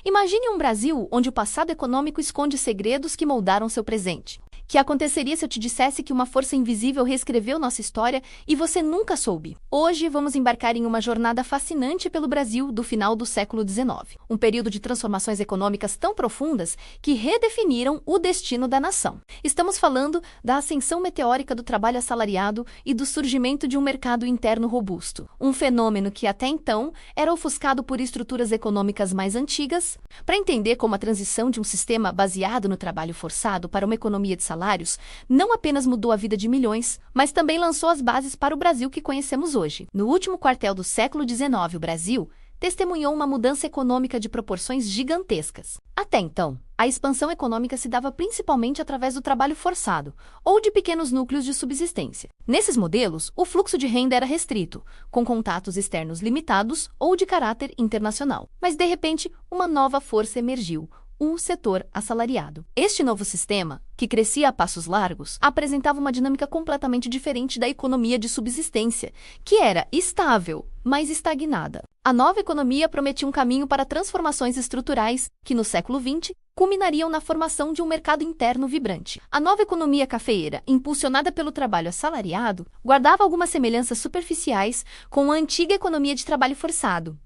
Imagine um Brasil onde o passado econômico esconde segredos que moldaram seu presente. O que aconteceria se eu te dissesse que uma força invisível reescreveu nossa história e você nunca soube? Hoje vamos embarcar em uma jornada fascinante pelo Brasil do final do século XIX, um período de transformações econômicas tão profundas que redefiniram o destino da nação. Estamos falando da ascensão meteórica do trabalho assalariado e do surgimento de um mercado interno robusto, um fenômeno que até então era ofuscado por estruturas econômicas mais antigas. Para entender como a transição de um sistema baseado no trabalho forçado para uma economia de salários não apenas mudou a vida de milhões, mas também lançou as bases para o Brasil que conhecemos hoje. No último quartel do século XIX, o Brasil testemunhou uma mudança econômica de proporções gigantescas. Até então, a expansão econômica se dava principalmente através do trabalho forçado ou de pequenos núcleos de subsistência. Nesses modelos, o fluxo de renda era restrito, com contatos externos limitados ou de caráter internacional. Mas, de repente, uma nova força emergiu: o setor assalariado. Este novo sistema, que crescia a passos largos, apresentava uma dinâmica completamente diferente da economia de subsistência, que era estável, mas estagnada. A nova economia prometia um caminho para transformações estruturais que, no século XX, culminariam na formação de um mercado interno vibrante. A nova economia cafeeira, impulsionada pelo trabalho assalariado, guardava algumas semelhanças superficiais com a antiga economia de trabalho forçado.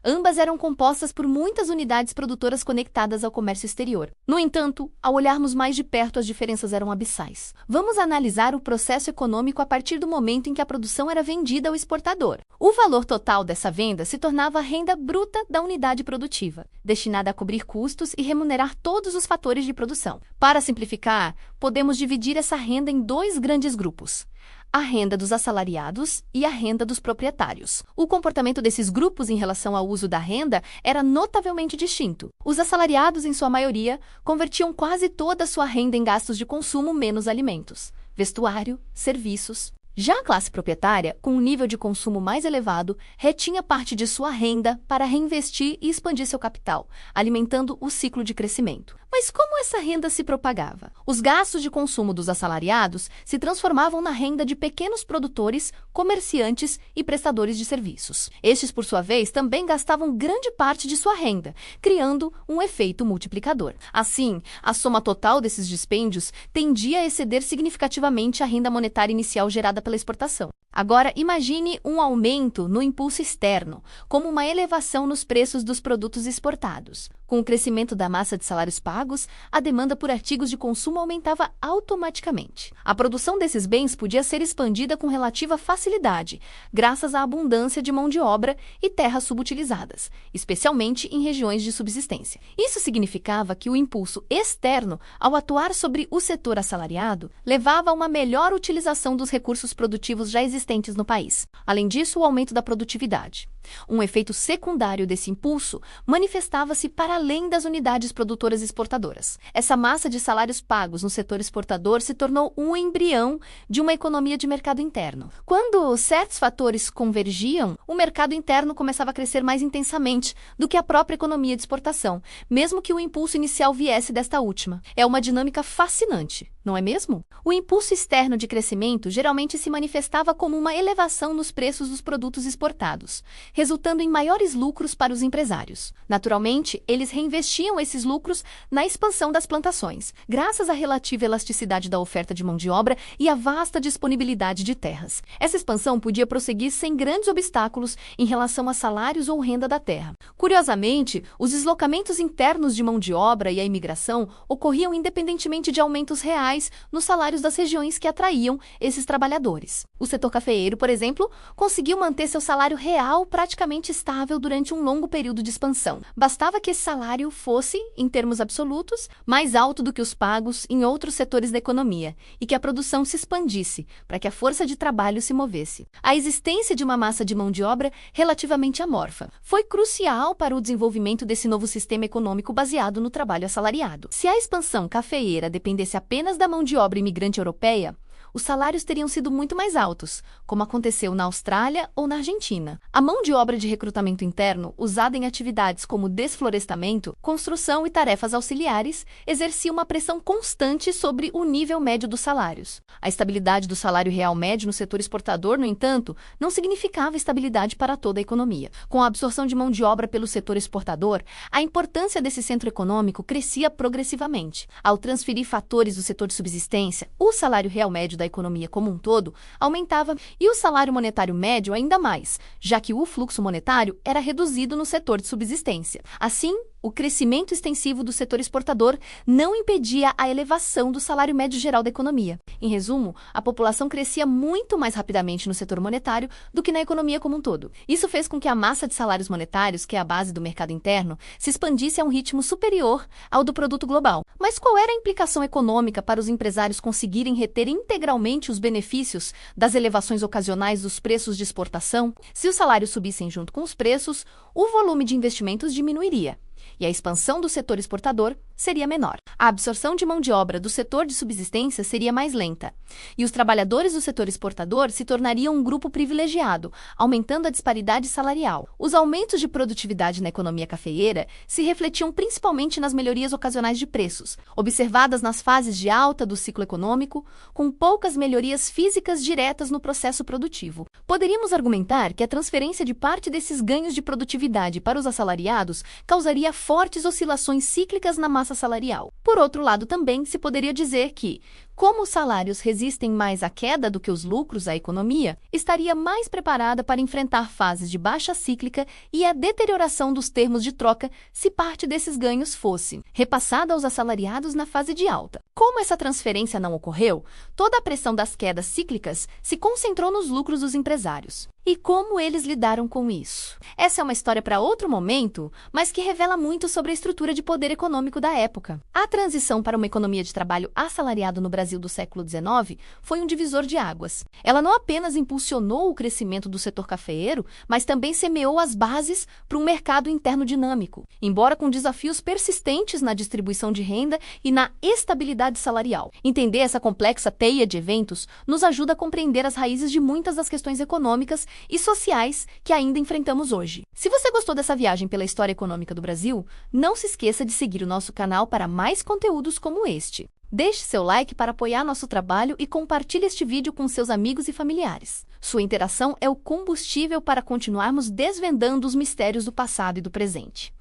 Ambas eram compostas por muitas unidades produtoras conectadas ao comércio exterior. No entanto, ao olharmos mais de perto, as diferenças eram abissais. Vamos analisar o processo econômico a partir do momento em que a produção era vendida ao exportador. O valor total dessa venda se tornava a renda bruta da unidade produtiva, destinada a cobrir custos e remunerar todos os fatores de produção. Para simplificar, podemos dividir essa renda em dois grandes grupos: a renda dos assalariados e a renda dos proprietários. O comportamento desses grupos em relação ao uso da renda era notavelmente distinto. Os assalariados, em sua maioria, convertiam quase toda a sua renda em gastos de consumo menos alimentos, vestuário, serviços. Já a classe proprietária, com um nível de consumo mais elevado, retinha parte de sua renda para reinvestir e expandir seu capital, alimentando o ciclo de crescimento. Mas como essa renda se propagava? Os gastos de consumo dos assalariados se transformavam na renda de pequenos produtores, comerciantes e prestadores de serviços. Estes, por sua vez, também gastavam grande parte de sua renda, criando um efeito multiplicador. Assim, a soma total desses dispêndios tendia a exceder significativamente a renda monetária inicial gerada pela exportação. Agora, imagine um aumento no impulso externo, como uma elevação nos preços dos produtos exportados. Com o crescimento da massa de salários pagos, a demanda por artigos de consumo aumentava automaticamente. A produção desses bens podia ser expandida com relativa facilidade, graças à abundância de mão de obra e terras subutilizadas, especialmente em regiões de subsistência. Isso significava que o impulso externo, ao atuar sobre o setor assalariado, levava a uma melhor utilização dos recursos produtivos já existentes no país. Além disso, o aumento da produtividade. Um efeito secundário desse impulso manifestava-se para além das unidades produtoras exportadoras. Essa massa de salários pagos no setor exportador se tornou um embrião de uma economia de mercado interno. Quando certos fatores convergiam, o mercado interno começava a crescer mais intensamente do que a própria economia de exportação, mesmo que o impulso inicial viesse desta última. É uma dinâmica fascinante, não é mesmo? O impulso externo de crescimento geralmente se manifestava como uma elevação nos preços dos produtos exportados, resultando em maiores lucros para os empresários. Naturalmente, eles reinvestiam esses lucros na expansão das plantações, graças à relativa elasticidade da oferta de mão de obra e à vasta disponibilidade de terras. Essa expansão podia prosseguir sem grandes obstáculos em relação a salários ou renda da terra. Curiosamente, os deslocamentos internos de mão de obra e a imigração ocorriam independentemente de aumentos reais nos salários das regiões que atraíam esses trabalhadores. O setor cafeeiro, por exemplo, conseguiu manter seu salário real praticamente estável durante um longo período de expansão. Bastava que esse salário fosse, em termos absolutos, mais alto do que os pagos em outros setores da economia e que a produção se expandisse para que a força de trabalho se movesse. A existência de uma massa de mão de obra relativamente amorfa foi crucial para o desenvolvimento desse novo sistema econômico baseado no trabalho assalariado. Se a expansão cafeeira dependesse apenas da mão de obra imigrante europeia, os salários teriam sido muito mais altos, como aconteceu na Austrália ou na Argentina. A mão de obra de recrutamento interno, usada em atividades como desflorestamento, construção e tarefas auxiliares, exercia uma pressão constante sobre o nível médio dos salários. A estabilidade do salário real médio no setor exportador, no entanto, não significava estabilidade para toda a economia. Com a absorção de mão de obra pelo setor exportador, a importância desse centro econômico crescia progressivamente. Ao transferir fatores do setor de subsistência, o salário real médio da economia como um todo aumentava e o salário monetário médio ainda mais, já que o fluxo monetário era reduzido no setor de subsistência. Assim, o crescimento extensivo do setor exportador não impedia a elevação do salário médio geral da economia. Em resumo, a população crescia muito mais rapidamente no setor monetário do que na economia como um todo. Isso fez com que a massa de salários monetários, que é a base do mercado interno, se expandisse a um ritmo superior ao do produto global. Mas qual era a implicação econômica para os empresários conseguirem reter integralmente os benefícios das elevações ocasionais dos preços de exportação? Se os salários subissem junto com os preços, o volume de investimentos diminuiria e a expansão do setor exportador seria menor. A absorção de mão de obra do setor de subsistência seria mais lenta, e os trabalhadores do setor exportador se tornariam um grupo privilegiado, aumentando a disparidade salarial. Os aumentos de produtividade na economia cafeeira se refletiam principalmente nas melhorias ocasionais de preços, observadas nas fases de alta do ciclo econômico, com poucas melhorias físicas diretas no processo produtivo. Poderíamos argumentar que a transferência de parte desses ganhos de produtividade para os assalariados causaria fortes oscilações cíclicas na massa salarial. Por outro lado, também se poderia dizer que, como os salários resistem mais à queda do que os lucros, a economia estaria mais preparada para enfrentar fases de baixa cíclica e a deterioração dos termos de troca se parte desses ganhos fosse repassada aos assalariados na fase de alta. Como essa transferência não ocorreu, toda a pressão das quedas cíclicas se concentrou nos lucros dos empresários. E como eles lidaram com isso? Essa é uma história para outro momento, mas que revela muito sobre a estrutura de poder econômico da época. A transição para uma economia de trabalho assalariado no Brasil do século XIX foi um divisor de águas. Ela não apenas impulsionou o crescimento do setor cafeeiro, mas também semeou as bases para um mercado interno dinâmico, embora com desafios persistentes na distribuição de renda e na estabilidade salarial. Entender essa complexa teia de eventos nos ajuda a compreender as raízes de muitas das questões econômicas e sociais que ainda enfrentamos hoje. Se você gostou dessa viagem pela história econômica do Brasil, não se esqueça de seguir o nosso canal para mais conteúdos como este. Deixe seu like para apoiar nosso trabalho e compartilhe este vídeo com seus amigos e familiares. Sua interação é o combustível para continuarmos desvendando os mistérios do passado e do presente.